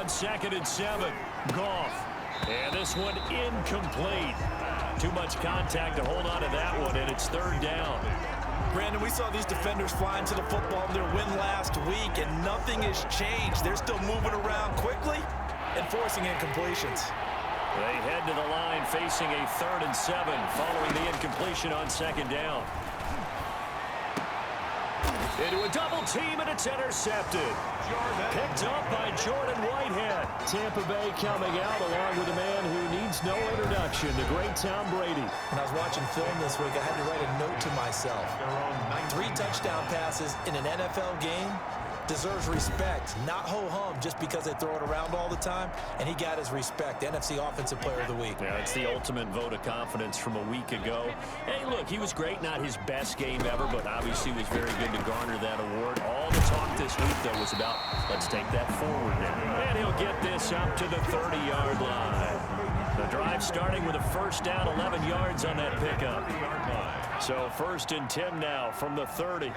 on 2nd and 7. Goff. And this one incomplete. Too much contact to hold on to that one, and it's 3rd down. Brandon, we saw these defenders fly into the football in their win last week, and nothing has changed. They're still moving around quickly and forcing incompletions. They head to the line facing a 3rd and 7 following the incompletion on 2nd down. Into a double team, and it's intercepted. Picked up by Jordan Whitehead. Tampa Bay coming out along with a man who needs no introduction, the great Tom Brady. When I was watching film this week, I had to write a note to myself. 3 touchdown passes in an NFL game deserves respect, not ho-hum just because they throw it around all the time, and he got his respect. NFC Offensive Player of the Week. Yeah, it's the ultimate vote of confidence from a week ago. Hey, look, he was great, not his best game ever, but obviously was very good to garner that award. All the talk this week, though, was about, let's take that forward now. And he'll get this up to the 30-yard line. The drive starting with a 1st down, 11 yards on that pickup. So 1st and 10 now from the 30.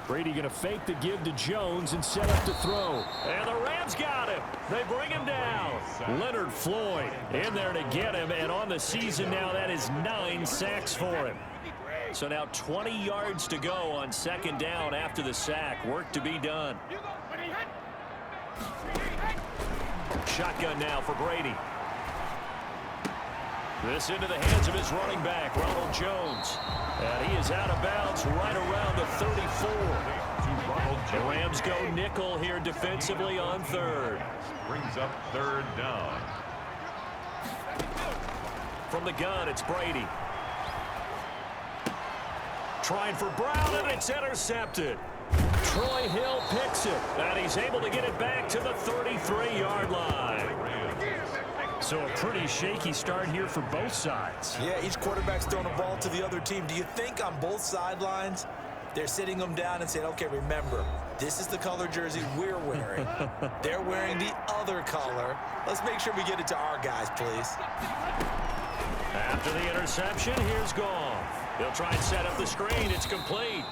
Brady going to fake the give to Jones and set up to throw. And the Rams got him. They bring him down. Leonard Floyd in there to get him. And on the season now, that is 9 sacks for him. So now 20 yards to go on 2nd down after the sack. Work to be done. Shotgun now for Brady. This into the hands of his running back, Ronald Jones. And he is out of bounds right around the 34. The Rams go nickel here defensively on 3rd. Brings up 3rd down. From the gun, it's Brady. Trying for Brown, and it's intercepted. Troy Hill picks it, and he's able to get it back to the 33-yard line. So a pretty shaky start here for both sides. Yeah, each quarterback's throwing a ball to the other team. Do you think on both sidelines they're sitting them down and saying, okay, remember, this is the color jersey we're wearing. They're wearing the other color. Let's make sure we get it to our guys, please. After the interception, here's Goff. He'll try and set up the screen. It's complete.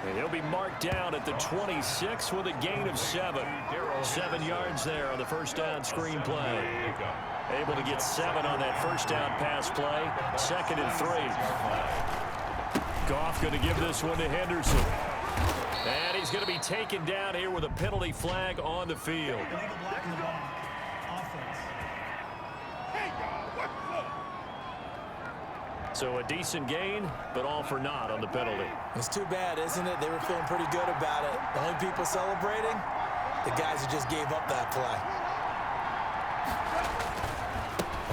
And he'll be marked down at the 26 with a gain of 7. 7 yards there on the 1st down screen play. Able to get 7 on that 1st down pass play. 2nd and 3. Goff going to give this one to Henderson. And he's going to be taken down here with a penalty flag on the field. So a decent gain, but all for naught on the penalty. It's too bad, isn't it? They were feeling pretty good about it. The only people celebrating, the guys who just gave up that play.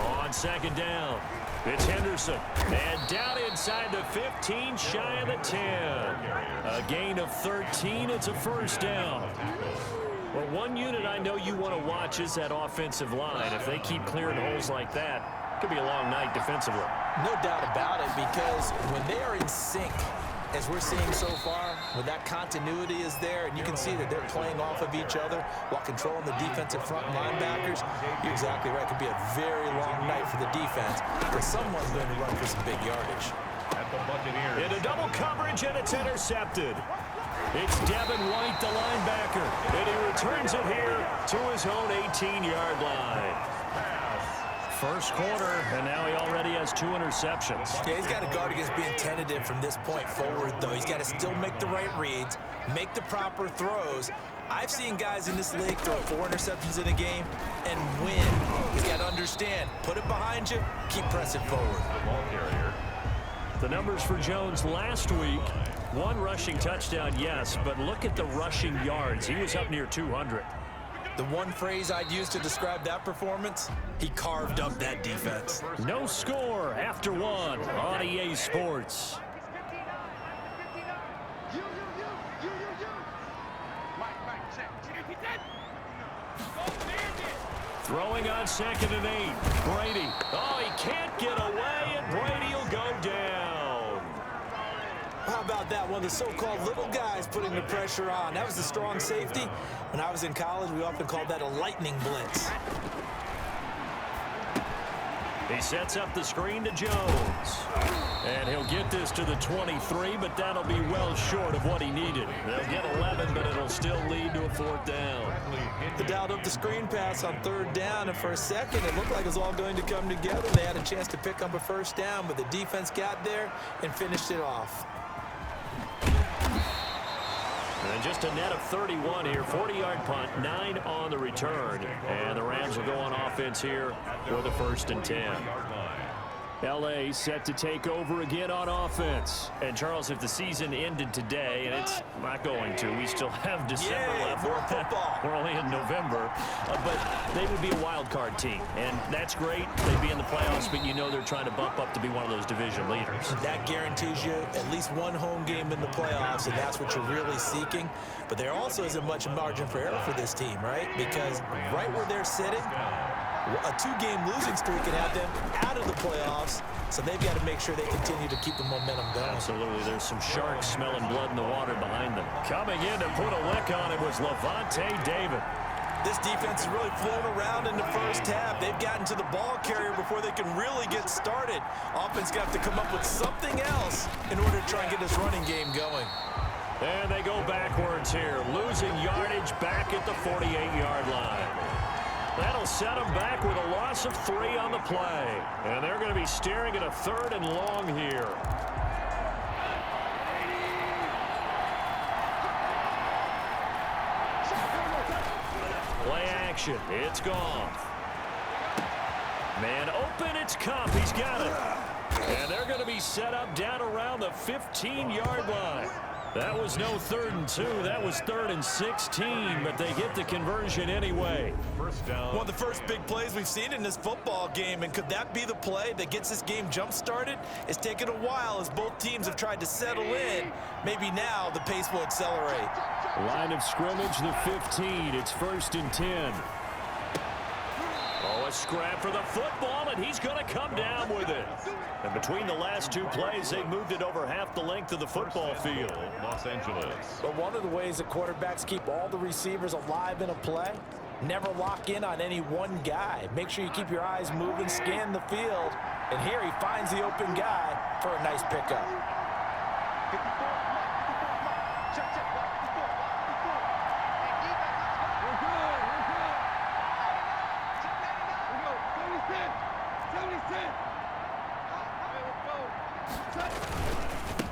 On 2nd down, it's Henderson. And down inside the 15, shy of the 10. A gain of 13, it's a 1st down. Well, one unit I know you want to watch is that offensive line. If they keep clearing holes like that, it could be a long night defensively. No doubt about it, because when they are in sync, as we're seeing so far, when that continuity is there, and you can see that they're playing off of each other while controlling the defensive front linebackers, you're exactly right. It could be a very long night for the defense, but someone's going to run for some big yardage. Into double coverage, and it's intercepted. It's Devin White, the linebacker, and he returns it here to his own 18-yard line. First quarter, and now he already has 2 interceptions. Yeah, he's got to guard against being tentative from this point forward, though. He's got to still make the right reads, make the proper throws. I've seen guys in this league throw 4 interceptions in a game and win. He's got to understand, put it behind you, keep pressing forward. The numbers for Jones last week, 1 rushing touchdown, yes, but look at the rushing yards. He was up near 200. The one phrase I'd use to describe that performance, he carved up that defense. No score after 1 on EA Sports. Throwing on 2nd and 8. Brady. Oh, he can't get away, and Brady will go down. How about that? One of the so-called little guys putting the pressure on. That was the strong safety. When I was in college, we often called that a lightning blitz. He sets up the screen to Jones. And he'll get this to the 23, but that'll be well short of what he needed. They'll get 11, but it'll still lead to a 4th down. They dialed up the screen pass on 3rd down, and for a second, it looked like it was all going to come together. They had a chance to pick up a 1st down, but the defense got there and finished it off. And just a net of 31 here, 40-yard punt, 9 on the return. And the Rams will go on offense here with a 1st and 10. L.A. set to take over again on offense. And, Charles, if the season ended today, and it's not going to, we still have December left. More football. We're only in November. But they would be a wild card team. And that's great. They'd be in the playoffs, but you know they're trying to bump up to be one of those division leaders. That guarantees you at least one home game in the playoffs, and that's what you're really seeking. But there also isn't much margin for error for this team, right? Because right where they're sitting, a 2-game losing streak can have them out of the playoffs, so they've got to make sure they continue to keep the momentum going. Absolutely. There's some sharks smelling blood in the water behind them. Coming in to put a lick on it was Levante David. This defense is really flown around in the first half. They've gotten to the ball carrier before they can really get started. Offense got to come up with something else in order to try and get this running game going. And they go backwards here, losing yardage back at the 48-yard line. That'll set them back with a loss of 3 on the play. And they're going to be staring at a 3rd and long here. Play action. It's gone. Man open. It's Cup. He's got it. And they're going to be set up down around the 15-yard line. That was no 3rd and 2. That was 3rd and 16, but they get the conversion anyway. First down. One of the first big plays we've seen in this football game, and could that be the play that gets this game jump-started? It's taken a while as both teams have tried to settle in. Maybe now the pace will accelerate. Line of scrimmage, the 15. It's 1st and 10. Oh, a scrap for the football, and he's going to come down with it. And between the last 2 plays, they moved it over half the length of the football field. Los Angeles. But one of the ways that quarterbacks keep all the receivers alive in a play, never lock in on any one guy. Make sure you keep your eyes moving, scan the field. And here he finds the open guy for a nice pickup.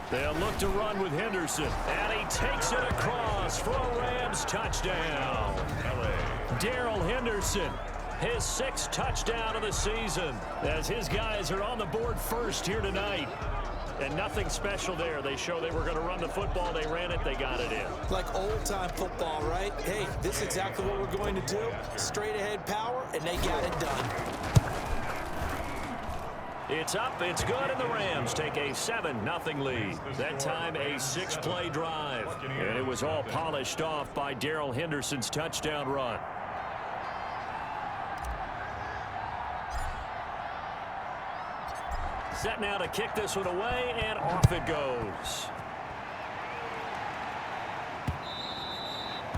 They'll look to run with Henderson, and he takes it across for a Rams touchdown. Darrell Henderson, his 6th touchdown of the season, as his guys are on the board first here tonight. And nothing special there. They show they were going to run the football. They ran it. They got it in. Like old-time football, right? Hey, this is exactly what we're going to do. Straight-ahead power, and they got it done. It's up, it's good, and the Rams take a 7-0 lead. That time a 6-play drive. And it was all polished off by Darrell Henderson's touchdown run. Set now to kick this one away, and off it goes.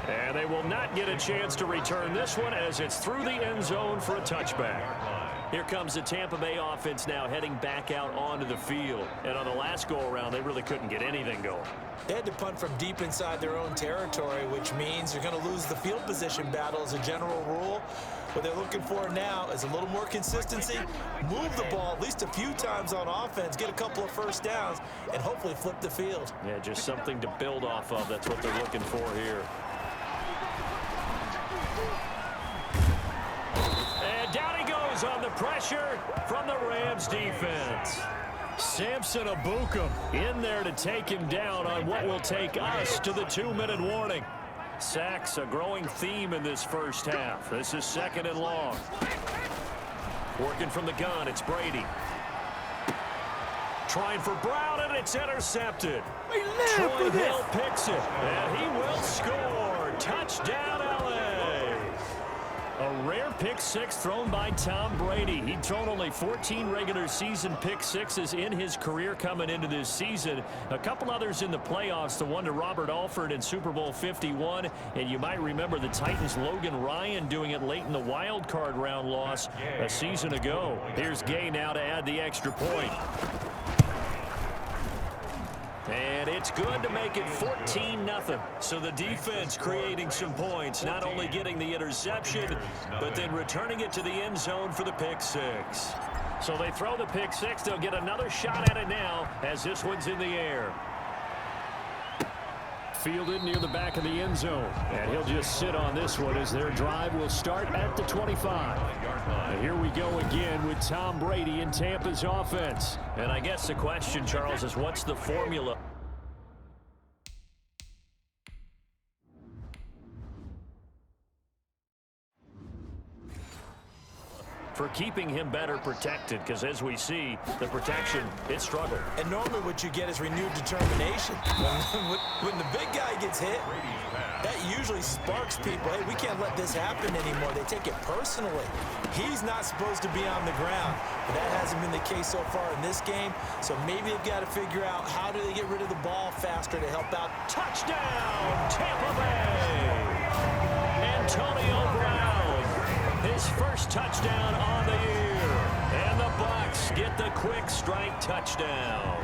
And they will not get a chance to return this one as it's through the end zone for a touchback. Here comes the Tampa Bay offense now heading back out onto the field. And on the last go-around, they really couldn't get anything going. They had to punt from deep inside their own territory, which means you're going to lose the field position battle as a general rule. What they're looking for now is a little more consistency, move the ball at least a few times on offense, get a couple of 1st downs, and hopefully flip the field. Yeah, just something to build off of. That's what they're looking for here. And down he goes on the pressure from the Rams defense. Samson Abukum in there to take him down on what will take us to the 2-minute warning. Sacks, a growing theme in this first half. This is 2nd and long. Working from the gun, it's Brady. Trying for Brown, and it's intercepted. Troy Hill picks it, and he will score. Touchdown, L.A. A rare pick six thrown by Tom Brady. He'd thrown only 14 regular season pick sixes in his career coming into this season. A couple others in the playoffs, the one to Robert Alford in Super Bowl 51. And you might remember the Titans' Logan Ryan doing it late in the wild card round loss a season ago. Here's Gay now to add the extra point. And it's good to make it 14-0. So the defense creating some points, not only getting the interception, but then returning it to the end zone for the pick six. So they throw the pick six. They'll get another shot at it now as this one's in the air. Fielded near the back of the end zone. And he'll just sit on this one as their drive will start at the 25. And here we go again with Tom Brady in Tampa's offense. And I guess the question, Charles, is what's the formula for keeping him better protected? Because as we see, the protection, it struggled. And normally what you get is renewed determination. When the big guy gets hit, that usually sparks people. Hey, we can't let this happen anymore. They take it personally. He's not supposed to be on the ground, but that hasn't been the case so far in this game. So maybe they've got to figure out how do they get rid of the ball faster to help out. Touchdown, Tampa Bay! Antonio Brown. His first touchdown on the year. And the BUCS get the quick strike touchdown.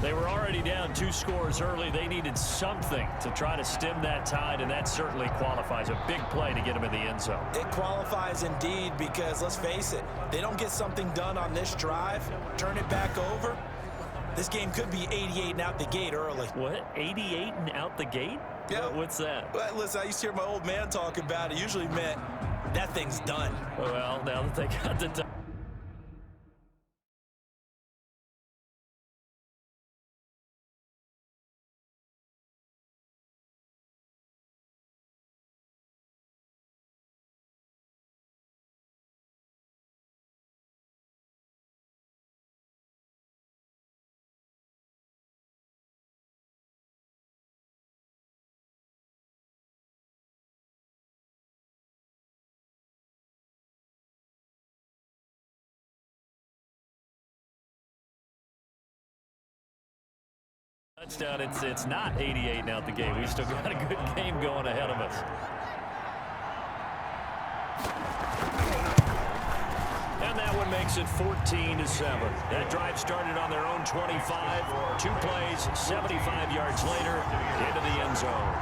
They were already down 2 scores early. They needed something to try to stem that tide, and that certainly qualifies. A big play to get them in the end zone. It qualifies indeed because, let's face it, they don't get something done on this drive, turn it back over, this game could be 88 and out the gate early. What? 88 and out the gate? Yeah. What's that? Well, listen, I used to hear my old man talk about it. Usually meant that thing's done. Well, now that they got the time. Touchdown, it's not 88 and out the game. We've still got a good game going ahead of us. And that one makes it 14-7. That drive started on their own 25. 2 plays, 75 yards later, into the end zone.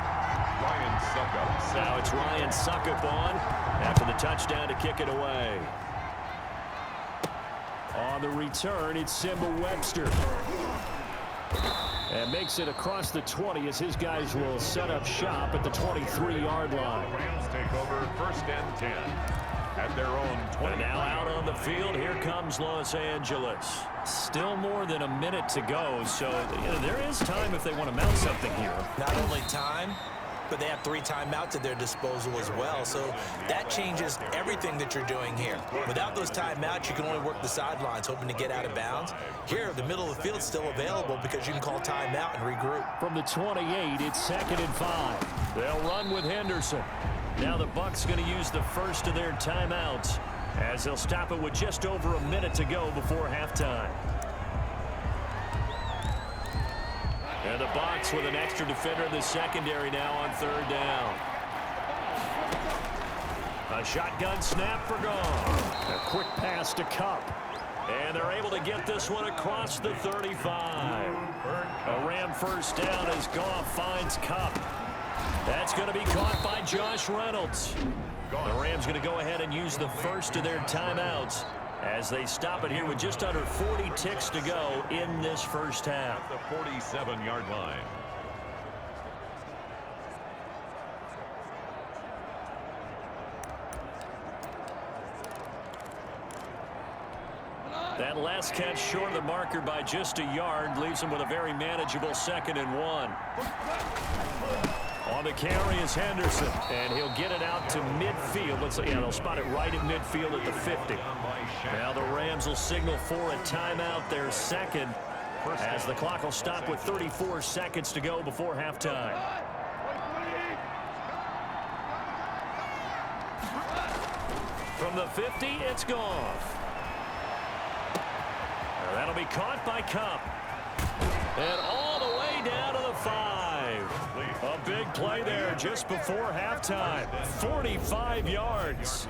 Ryan Suckup. Now it's Ryan Suckup on after the touchdown to kick it away. On the return, it's Simba Webster. And makes it across the 20 as his guys will set up shop at the 23-yard line. Rams take over 1st and 10 at their own 20. And now out on the field, here comes Los Angeles. Still more than a minute to go, so there is time if they want to mount something here. Not only time, but they have 3 timeouts at their disposal as well. So that changes everything that you're doing here. Without those timeouts, you can only work the sidelines, hoping to get out of bounds. Here, the middle of the field's still available because you can call timeout and regroup. From the 28, it's 2nd and 5. They'll run with Henderson. Now the BUCS going to use the first of their timeouts as they'll stop it with just over a minute to go before halftime. And the BUCS with an extra defender in the secondary now on 3rd down. A shotgun snap for Goff. A quick pass to Kupp. And they're able to get this one across the 35. A Ram first down as Goff finds Kupp. That's going to be caught by Josh Reynolds. The Rams going to go ahead and use the first of their timeouts as they stop it here with just under 40 ticks to go in this first half. The 47-yard line. That last catch short of the marker by just a yard leaves him with a very manageable 2nd and 1. On the carry is Henderson, and he'll get it out to midfield. Let's see, yeah, they'll spot it right at midfield at the 50. Now the Rams will signal for a timeout, their second, as the clock will stop with 34 seconds to go before halftime. From the 50, it's Goff. That'll be caught by Cup. And all the way down to the 5. A big play there just before halftime. 45 yards.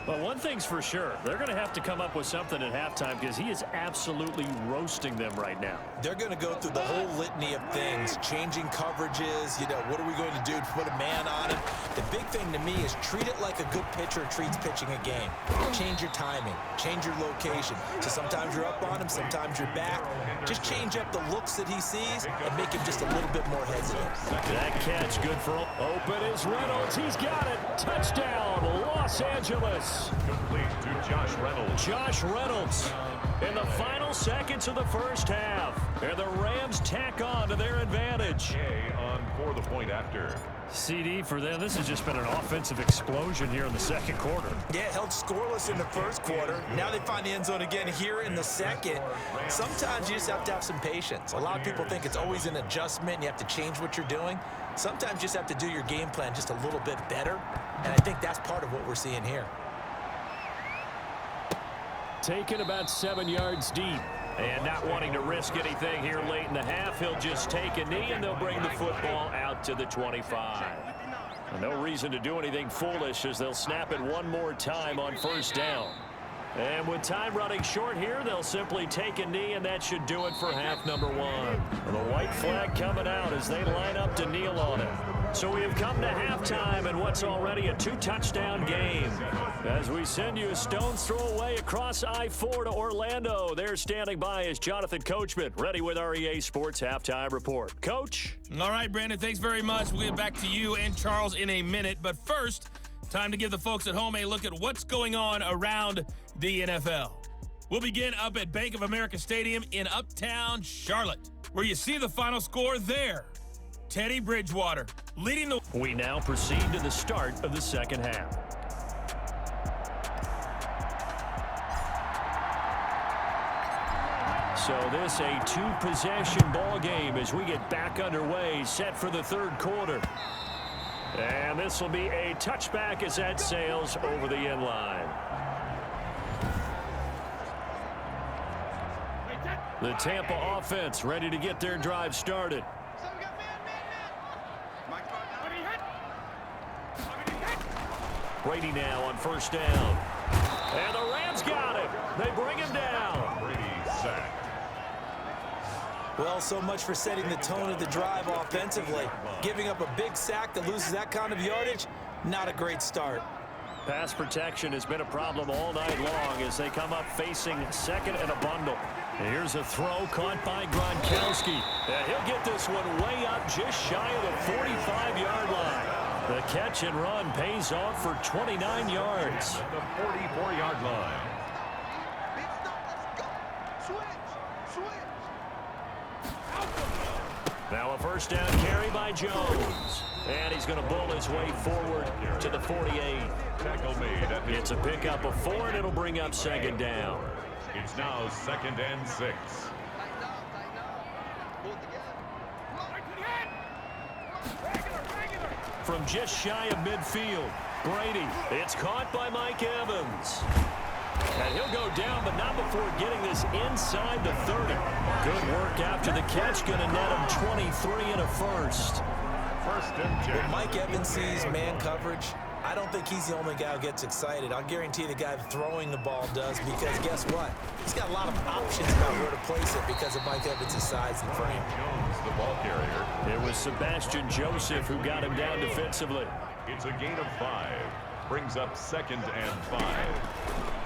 But one thing's for sure, they're going to have to come up with something at halftime because he is absolutely roasting them right now. They're going to go through the whole litany of things, changing coverages, what are we going to do to put a man on him? The big thing to me is treat it like a good pitcher treats pitching a game. Change your timing, change your location. So sometimes you're up on him, sometimes you're back. Just change up the looks that he sees and make him just a little bit more hesitant. That catch good for him. Open is Reynolds. He's got it. Touchdown, Los Angeles. Complete to Josh Reynolds. Josh Reynolds in the final seconds of the first half. And the Rams tack on to their advantage. On for the point after. CD for them. This has just been an offensive explosion here in the second quarter. Yeah, held scoreless in the first quarter. Now they find the end zone again here in the second. Sometimes you just have to have some patience. A lot of people think it's always an adjustment. You have to change what you're doing. Sometimes you just have to do your game plan just a little bit better. And I think that's part of what we're seeing here. Taken about 7 yards deep. And not wanting to risk anything here late in the half, he'll just take a knee, and they'll bring the football out to the 25. No reason to do anything foolish as they'll snap it one more time on first down. And with time running short here, they'll simply take a knee, and that should do it for half number 1. The white flag coming out as they line up to kneel on it. So we have come to halftime in what's already a 2-touchdown game. As we send you a stone's throw away across I-4 to Orlando, there standing by is Jonathan Coachman, ready with our EA Sports Halftime Report. Coach? All right, Brandon, thanks very much. We'll get back to you and Charles in a minute. But first, time to give the folks at home a look at what's going on around the NFL. We'll begin up at Bank of America Stadium in Uptown Charlotte, where you see the final score there. Teddy Bridgewater leading the... We now proceed to the start of the second half. So this a two-possession ball game as we get back underway, set for the third quarter. And this will be a touchback as that sails over the end line. The Tampa offense ready to get their drive started. Brady now on first down. And the Rams got him. They bring him down. Brady sacked. Well, so much for setting the tone of the drive offensively. Giving up a big sack that loses that kind of yardage, not a great start. Pass protection has been a problem all night long as they come up facing second and a bundle. And here's a throw caught by Gronkowski. And he'll get this one way up just shy of the 45-yard line. The catch and run pays off for 29 yards. At the 44-yard line. Now a first down carry by Jones. And he's going to bull his way forward to the 48. Tackle made. It's a pickup of 4, and it'll bring up second down. It's now 2nd and 6. From just shy of midfield, Brady. It's caught by Mike Evans. And he'll go down, but not before getting this inside the 30. Good work after the catch. Going to net him 23 and a first. First and 10. When Mike Evans sees man coverage, I don't think he's the only guy who gets excited. I'll guarantee the guy throwing the ball does, because guess what? He's got a lot of options about where to place it because of Mike Evans' size and frame. Jones, the ball carrier. It was Sebastian Joseph who got him down defensively. It's a gain of 5. Brings up 2nd and 5.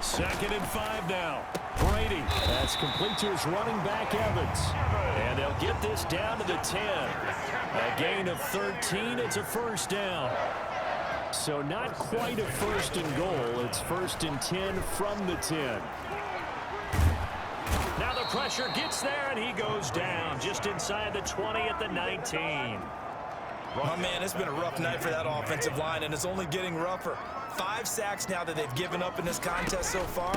2nd and 5 now. Brady. That's complete to his running back, Evans. And they'll get this down to the 10. A gain of 13. It's a first down. So not quite a first and goal. It's 1st and 10 from the 10. Now the pressure gets there, and he goes down just inside the 20 at the 19. Oh, man, it's been a rough night for that offensive line, and it's only getting rougher. 5 sacks now that they've given up in this contest so far.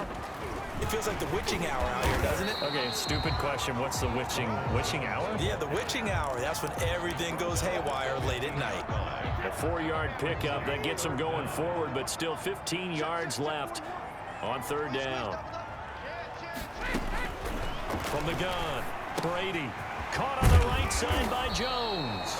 It feels like the witching hour out here, doesn't it? Okay, stupid question. What's the witching hour? Yeah, the witching hour. That's when everything goes haywire late at night. The 4-yard pickup. That gets them going forward, but still 15 yards left on third down. From the gun, Brady. Caught on the right side by Jones.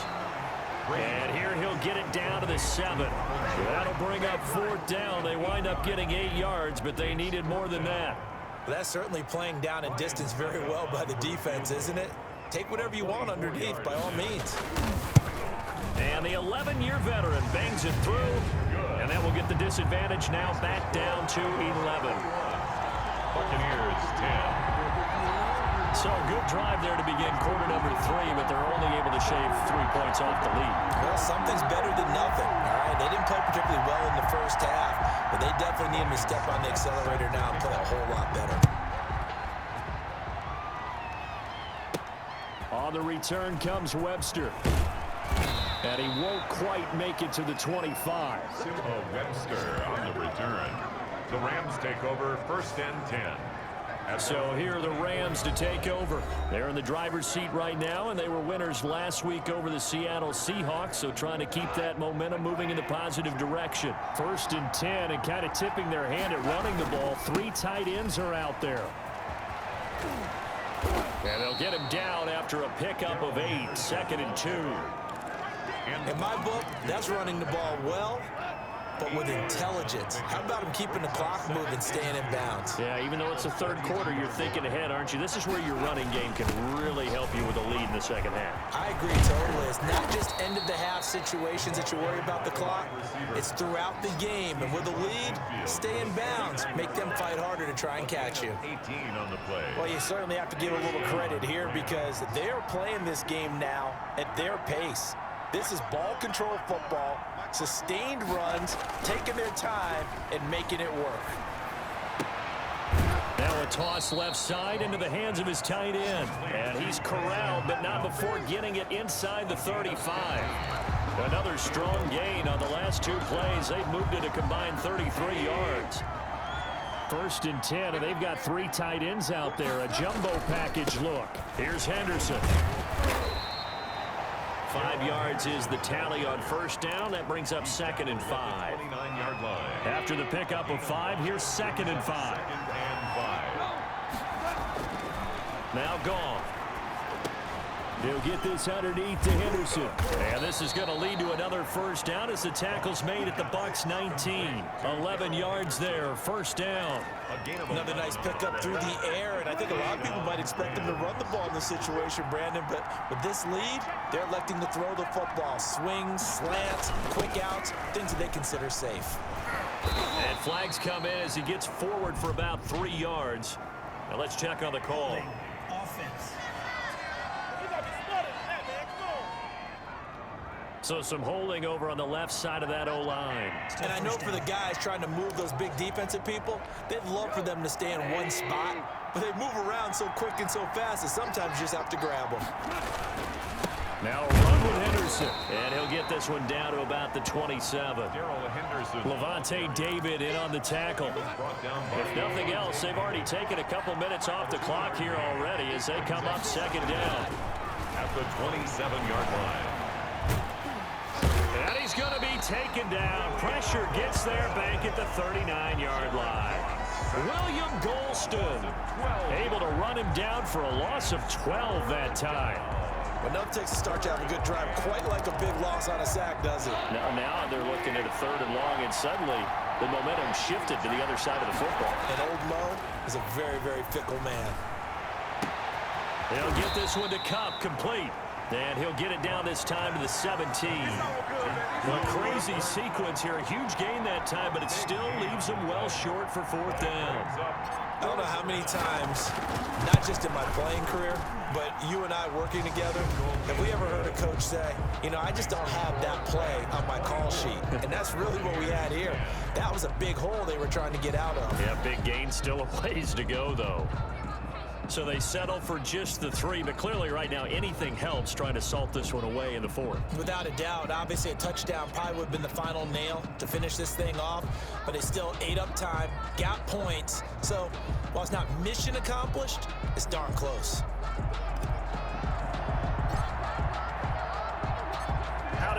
And here he'll get it down to the 7. That'll bring up 4th down. They wind up getting 8 yards, but they needed more than that. That's certainly playing down in distance very well by the defense, isn't it? Take whatever you want underneath, by all means. And the 11-year veteran bangs it through, and that will get the disadvantage now back down to 11. Buccaneers 10. So a good drive there to begin quarter number 3, but they're only able to shave 3 points off the lead. Well, something's better than nothing, all right? They didn't play particularly well in the first half, but they definitely need him to step on the accelerator now and play a whole lot better. On the return comes Webster. And he won't quite make it to the 25. Webster on the return. The Rams take over 1st and 10. So here are the Rams to take over. They're in the driver's seat right now, and they were winners last week over the Seattle Seahawks, so trying to keep that momentum moving in the positive direction. 1st and 10, and kind of tipping their hand at running the ball. 3 tight ends are out there. And they'll get him down after a pickup of 8, 2nd and 2. In my book, that's running the ball well, but with intelligence. How about him keeping the clock moving, staying in bounds? Yeah, even though it's the 3rd quarter, you're thinking ahead, aren't you? This is where your running game can really help you with a lead in the 2nd half. I agree totally. It's not just end-of-the-half situations that you worry about the clock. It's throughout the game. And with a lead, stay in bounds. Make them fight harder to try and catch you. 18 on the play. Well, you certainly have to give a little credit here because they're playing this game now at their pace. This is ball control football, sustained runs, taking their time, and making it work. Now a toss left side into the hands of his tight end. And he's corralled, but not before getting it inside the 35. Another strong gain on the last 2 plays. They've moved it a combined 33 yards. 1st and 10, and they've got 3 tight ends out there. A jumbo package look. Here's Henderson. 5 yards is the tally on 1st down. That brings up 2nd and 5. 29-yard line. After the pickup of 5, here's 2nd and 5. 2nd and 5. Now gone. He'll get this underneath to Henderson. And this is going to lead to another 1st down as the tackle's made at the BUCS 19. 11 yards there, 1st down. Another nice pickup through the air, and I think a lot of people might expect them to run the ball in this situation, Brandon, but with this lead, they're electing to throw the football. Swings, slants, quick outs, things that they consider safe. And flags come in as he gets forward for about 3 yards. Now let's check on the call. Offense. So some holding over on the left side of that O-line. And I know for the guys trying to move those big defensive people, they'd love for them to stay in one spot, but they move around so quick and so fast that sometimes you just have to grab them. Now a run with Henderson, and he'll get this one down to about the 27. Levante David in on the tackle. If nothing else, they've already taken a couple minutes off the clock here already as they come up 2nd down. At the 27-yard line. And he's going to be taken down. Pressure gets there back at the 39-yard line. William Golston able to run him down for a loss of 12 that time. Well, nothing takes a start to have a good drive quite like a big loss on a sack, does it? Now they're looking at a 3rd and long, and suddenly the momentum shifted to the other side of the football. And Old Mo is a very, very fickle man. They'll get this one to Cup, complete. And he'll get it down this time to the 17. A crazy sequence here. A huge gain that time, but it still leaves him well short for 4th down. I don't know how many times, not just in my playing career, but you and I working together, have we ever heard a coach say, you know, I just don't have that play on my call sheet. And that's really what we had here. That was a big hole they were trying to get out of. Yeah, big gain, still a ways to go, though. So they settle for just the 3, but clearly right now anything helps trying to salt this one away in the 4th. Without a doubt, obviously a touchdown probably would have been the final nail to finish this thing off, but they still ate up time, got points. So while it's not mission accomplished, it's darn close. Out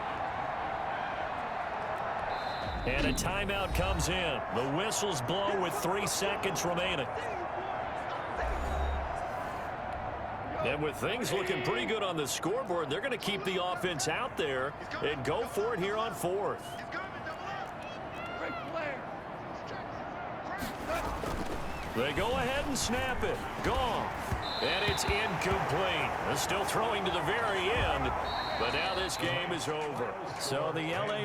And a timeout comes in. The whistles blow with 3 seconds remaining. And with things looking pretty good on the scoreboard, they're going to keep the offense out there and go for it here on 4th. They go ahead and snap it. Gone. And it's incomplete. They're still throwing to the very end, but now this game is over. So the L.A.